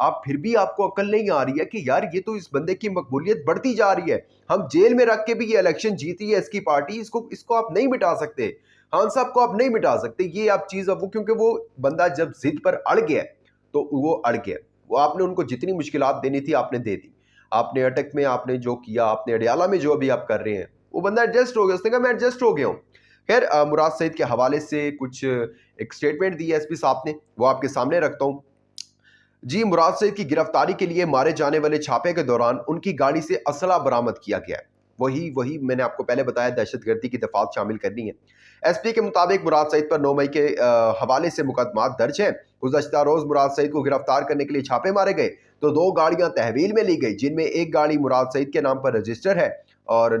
آپ پھر بھی آپ کو عقل نہیں آ رہی ہے کہ یار یہ تو اس بندے کی مقبولیت بڑھتی جا رہی ہے, ہم جیل میں رکھ کے بھی یہ الیکشن جیتی ہے اس کی پارٹی, اس کو آپ نہیں مٹا سکتے, خان صاحب کو آپ نہیں مٹا سکتے. یہ آپ چیز اب وہ کیونکہ وہ بندہ جب ضد پر اڑ گیا تو وہ اڑ گیا, وہ آپ نے ان کو جتنی مشکلات دینی تھی آپ نے دے دی, آپ نے اٹک میں آپ نے جو کیا, آپ نے اڈیالہ میں جو ابھی آپ کر رہے ہیں, وہ بندہ ایڈجسٹ ہو گیا, اس نے کہا میں ایڈجسٹ ہو گیا ہوں. خیر مراد سعید کے حوالے سے کچھ ایک سٹیٹمنٹ دی ہے ایس پی صاحب نے, وہ آپ کے سامنے رکھتا ہوں. جی, مراد سعید کی گرفتاری کے لیے مارے جانے والے چھاپے کے دوران ان کی گاڑی سے اسلحہ برآمد کیا گیا ہے. وہی میں نے آپ کو پہلے بتایا, دہشت گردی کی دفعات شامل کرنی ہے. ایس پی کے مطابق مراد سعید پر 9 مئی کے حوالے سے مقدمات درج ہیں. گزشتہ روز مراد سعید کو گرفتار کرنے کے لیے چھاپے مارے گئے تو 2 گاڑیاں تحویل میں لی گئی, جن میں ایک گاڑی مراد سعید کے نام پر رجسٹر ہے اور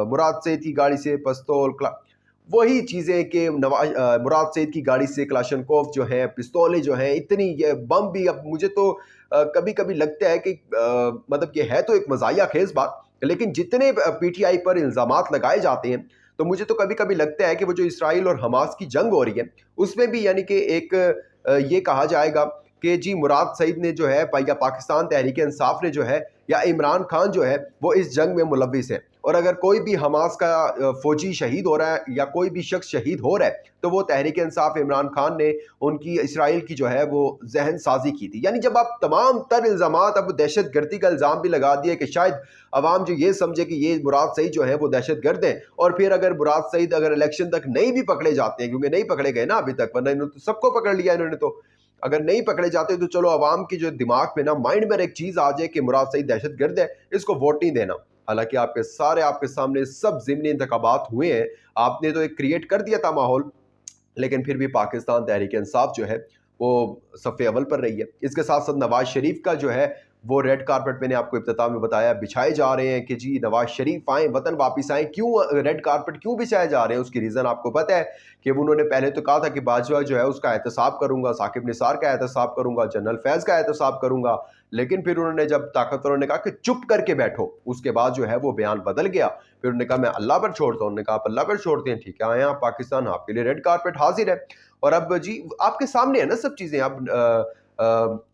مراد سعید کی گاڑی سے پستول, وہی چیزیں کہ مراد سعید کی گاڑی سے کلاشنکوف جو ہیں, پستولیں جو ہیں, اتنی بم بھی. اب مجھے تو کبھی کبھی لگتا ہے کہ مطلب یہ ہے تو ایک مزاحیہ خیز بات, لیکن جتنے پی ٹی آئی پر الزامات لگائے جاتے ہیں تو مجھے تو کبھی کبھی لگتا ہے کہ وہ جو اسرائیل اور حماس کی جنگ ہو رہی ہے اس میں بھی یعنی کہ ایک یہ کہا جائے گا کہ جی مراد سعید نے جو ہے یا پاکستان تحریک انصاف نے جو ہے یا عمران خان جو ہے وہ اس جنگ میں ملوث ہے, اور اگر کوئی بھی حماس کا فوجی شہید ہو رہا ہے یا کوئی بھی شخص شہید ہو رہا ہے تو وہ تحریک انصاف عمران خان نے ان کی اسرائیل کی جو ہے وہ ذہن سازی کی تھی. یعنی جب آپ تمام تر الزامات, اب دہشت گردی کا الزام بھی لگا دیے کہ شاید عوام جو یہ سمجھے کہ یہ مراد سعید جو ہے وہ دہشت گرد ہیں, اور پھر اگر مراد سعید اگر الیکشن تک نہیں بھی پکڑے جاتے ہیں, کیونکہ نہیں پکڑے گئے نا ابھی تک, ورنہ انہوں نے سب کو پکڑ لیا انہوں نے, تو اگر نہیں پکڑے جاتے تو چلو عوام کی جو دماغ میں نا مائنڈ میں ایک چیز آ جائے کہ مراد سعید دہشت گرد ہے, اس کو ووٹ نہیں دینا. حالانکہ آپ کے سامنے سب ضمنی انتخابات ہوئے ہیں, آپ نے تو ایک کریٹ کر دیا تھا ماحول, لیکن پھر بھی پاکستان تحریک انصاف جو ہے وہ صف اول پر رہی ہے. اس کے ساتھ ساتھ نواز شریف کا جو ہے وہ ریڈ کارپٹ, میں نے آپ کو ابتدا میں بتایا, بچھائے جا رہے ہیں کہ جی نواز شریف آئیں, وطن واپس آئیں. کیوں ریڈ کارپٹ کیوں بچھائے جا رہے ہیں, اس کی ریزن آپ کو پتہ ہے کہ انہوں نے پہلے تو کہا تھا کہ باجوہ جو ہے اس کا احتساب کروں گا, ثاقب نثار کا احتساب کروں گا, جنرل فیض کا احتساب کروں گا, لیکن پھر انہوں نے جب طاقتوروں نے کہا کہ چپ کر کے بیٹھو, اس کے بعد جو ہے وہ بیان بدل گیا. پھر انہوں نے کہا میں اللہ پر چھوڑتا ہوں, انہوں نے کہا آپ اللہ پر چھوڑتے ہیں, ٹھیک ہے آئیں آپ پاکستان, آپ کے لیے ریڈ کارپٹ حاضر ہے. اور اب جی آپ کے سامنے ہے نا سب چیزیں. اب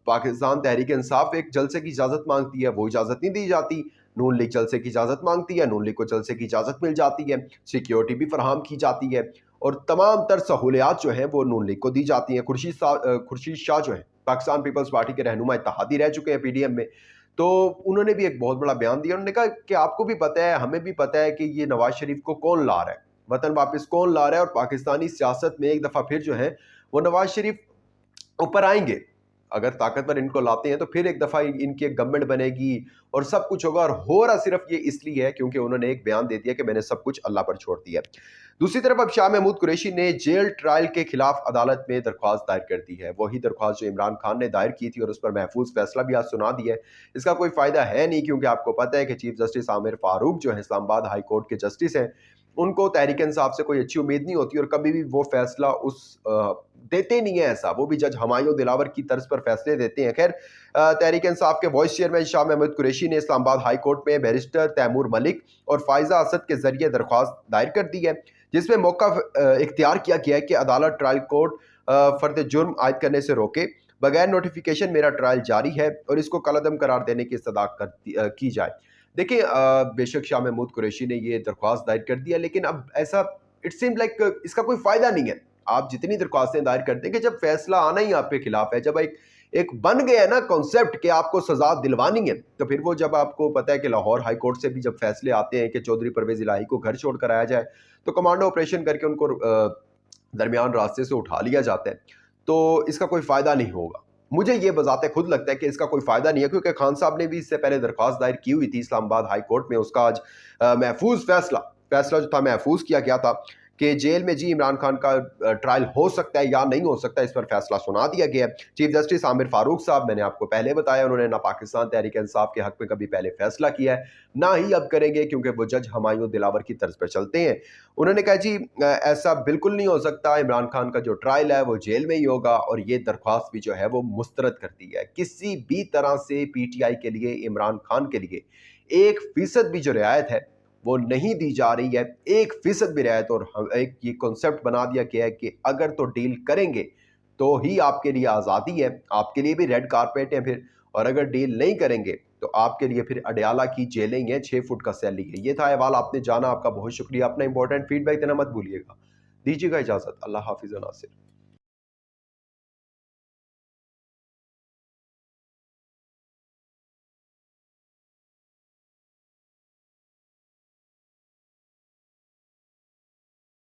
پاکستان تحریک انصاف ایک جلسے کی اجازت مانگتی ہے, وہ اجازت نہیں دی جاتی. نون لیگ جلسے کی اجازت مانگتی ہے, نون لیگ کو جلسے کی اجازت مل جاتی ہے, سیکیورٹی بھی فراہم کی جاتی ہے, اور تمام تر سہولیات جو ہیں وہ نون لیگ کو دی جاتی ہیں. خورشید شاہ جو ہیں پاکستان پیپلز پارٹی کے رہنما اتحادی رہ چکے ہیں پی ڈی ایم میں, تو انہوں نے بھی ایک بہت بڑا بیان دیا. انہوں نے کہا کہ آپ کو بھی پتہ ہے, ہمیں بھی پتہ ہے کہ یہ نواز شریف کو کون لا رہا ہے, وطن واپس کون لا رہا ہے, اور پاکستانی سیاست میں ایک دفعہ پھر جو ہے وہ نواز شریف اوپر آئیں گے. اگر طاقتور ان کو لاتے ہیں تو پھر ایک دفعہ ان کی ایک گورنمنٹ بنے گی اور سب کچھ ہوگا, اور ہو رہا صرف یہ اس لیے ہے کیونکہ انہوں نے ایک بیان دے دیا کہ میں نے سب کچھ اللہ پر چھوڑ دیا. دوسری طرف اب شاہ محمود قریشی نے جیل ٹرائل کے خلاف عدالت میں درخواست دائر کر دی ہے, وہی درخواست جو عمران خان نے دائر کی تھی, اور اس پر محفوظ فیصلہ بھی آج سنا دیا ہے. اس کا کوئی فائدہ ہے نہیں, کیونکہ آپ کو پتہ ہے کہ چیف جسٹس عامر فاروق جو ہے اسلام آباد ہائی کورٹ کے جسٹس ہیں, ان کو تحریک انصاف سے کوئی اچھی امید نہیں ہوتی, اور کبھی بھی وہ فیصلہ دیتے نہیں ہیں ایسا, وہ بھی جج ہمایوں دلاور کی طرز پر فیصلے دیتے ہیں. خیر تحریک انصاف کے وائس چیئرمین شاہ محمود قریشی نے اسلام آباد ہائی کورٹ میں بیرسٹر تیمور ملک اور فائزہ اسد کے ذریعے درخواست دائر کر دی ہے, جس میں موقف اختیار کیا گیا ہے کہ عدالت ٹرائل کورٹ فرد جرم عائد کرنے سے روکے, بغیر نوٹیفیکیشن میرا ٹرائل جاری ہے, اور اس کو کالعدم قرار دینے کی استدعا کی جائے. دیکھیں بے شک شاہ محمود قریشی نے یہ درخواست دائر کر دیا, لیکن اب ایسا اٹ سیم لائک اس کا کوئی فائدہ نہیں ہے. آپ جتنی درخواستیں دائر کرتے ہیں کہ جب فیصلہ آنا ہی آپ کے خلاف ہے, جب ایک بن گیا ہے نا کانسیپٹ کہ آپ کو سزا دلوانی ہے, تو پھر وہ جب آپ کو پتہ ہے کہ لاہور ہائی کورٹ سے بھی جب فیصلے آتے ہیں کہ چودھری پرویز الہی کو گھر چھوڑ کر آیا جائے, تو کمانڈو آپریشن کر کے ان کو درمیان راستے سے اٹھا لیا جاتا ہے, تو اس کا کوئی فائدہ نہیں ہوگا. مجھے یہ بذات خود لگتا ہے کہ اس کا کوئی فائدہ نہیں ہے, کیونکہ خان صاحب نے بھی اس سے پہلے درخواست دائر کی ہوئی تھی اسلام آباد ہائی کورٹ میں, اس کا آج محفوظ فیصلہ جو تھا محفوظ کیا گیا تھا کہ جیل میں جی عمران خان کا ٹرائل ہو سکتا ہے یا نہیں ہو سکتا, اس پر فیصلہ سنا دیا گیا ہے. چیف جسٹس عامر فاروق صاحب, میں نے آپ کو پہلے بتایا, انہوں نے نہ پاکستان تحریک انصاف کے حق میں کبھی پہلے فیصلہ کیا ہے, نہ ہی اب کریں گے, کیونکہ وہ جج ہمایوں دلاور کی طرز پر چلتے ہیں. انہوں نے کہا جی ایسا بالکل نہیں ہو سکتا, عمران خان کا جو ٹرائل ہے وہ جیل میں ہی ہوگا, اور یہ درخواست بھی جو ہے وہ مسترد کر دی ہے. کسی بھی طرح سے پی ٹی آئی کے لیے, عمران خان کے لیے 1% بھی جو رعایت ہے وہ نہیں دی جا رہی ہے, 1% بھی رعایت. اور ایک یہ کنسپٹ بنا دیا گیا ہے کہ اگر تو ڈیل کریں گے تو ہی آپ کے لیے آزادی ہے, آپ کے لیے بھی ریڈ کارپیٹ ہے پھر, اور اگر ڈیل نہیں کریں گے تو آپ کے لیے پھر اڈیالہ کی جیلیں ہیں، 6 فٹ کا سیل ہے۔ یہ تھا احوال، آپ نے جانا، آپ کا بہت شکریہ۔ اپنا امپورٹنٹ فیڈ بیک دینا مت بھولیے گا۔ دیجیے گا اجازت، اللہ حافظ ناصر۔